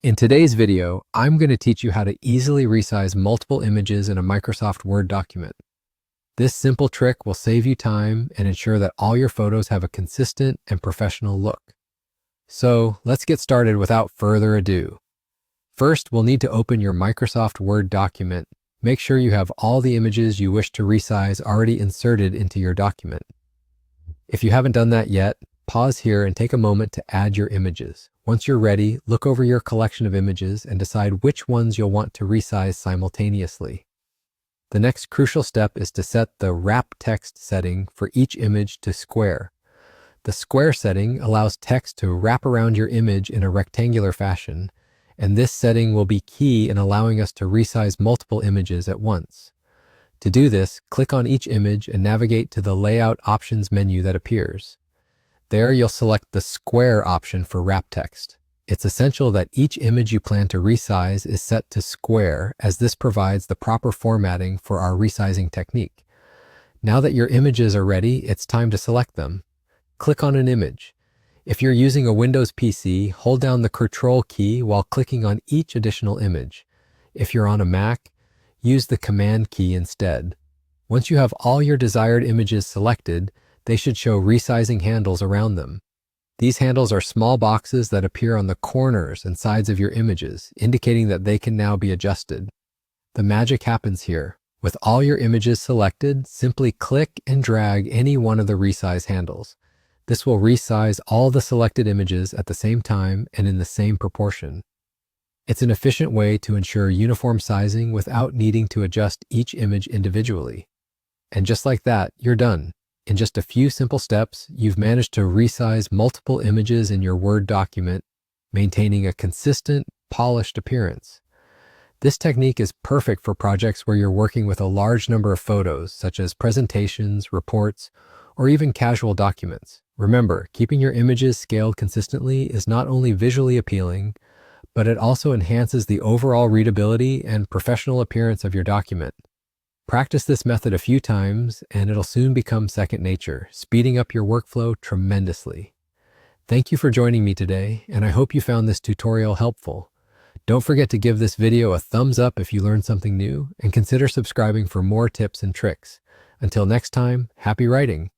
In today's video, I'm going to teach you how to easily resize multiple images in a Microsoft Word document. This simple trick will save you time and ensure that all your photos have a consistent and professional look. So let's get started without further ado. First, we'll need to open your Microsoft Word document. Make sure you have all the images you wish to resize already inserted into your document. If you haven't done that yet, pause here and take a moment to add your images. Once you're ready, look over your collection of images and decide which ones you'll want to resize simultaneously. The next crucial step is to set the wrap text setting for each image to square. The square setting allows text to wrap around your image in a rectangular fashion, and this setting will be key in allowing us to resize multiple images at once. To do this, click on each image and navigate to the Layout Options menu that appears. There, you'll select the Square option for wrap text. It's essential that each image you plan to resize is set to square, as this provides the proper formatting for our resizing technique. Now that your images are ready, it's time to select them. Click on an image. If you're using a Windows PC, hold down the Control key while clicking on each additional image. If you're on a Mac, use the Command key instead. Once you have all your desired images selected, they should show resizing handles around them. These handles are small boxes that appear on the corners and sides of your images, indicating that they can now be adjusted. The magic happens here. With all your images selected, simply click and drag any one of the resize handles. This will resize all the selected images at the same time and in the same proportion. It's an efficient way to ensure uniform sizing without needing to adjust each image individually. And just like that, you're done. In just a few simple steps, you've managed to resize multiple images in your Word document, maintaining a consistent, polished appearance. This technique is perfect for projects where you're working with a large number of photos, such as presentations, reports, or even casual documents. Remember, keeping your images scaled consistently is not only visually appealing, but it also enhances the overall readability and professional appearance of your document. Practice this method a few times, and it'll soon become second nature, speeding up your workflow tremendously. Thank you for joining me today, and I hope you found this tutorial helpful. Don't forget to give this video a thumbs up if you learned something new, and consider subscribing for more tips and tricks. Until next time, happy writing!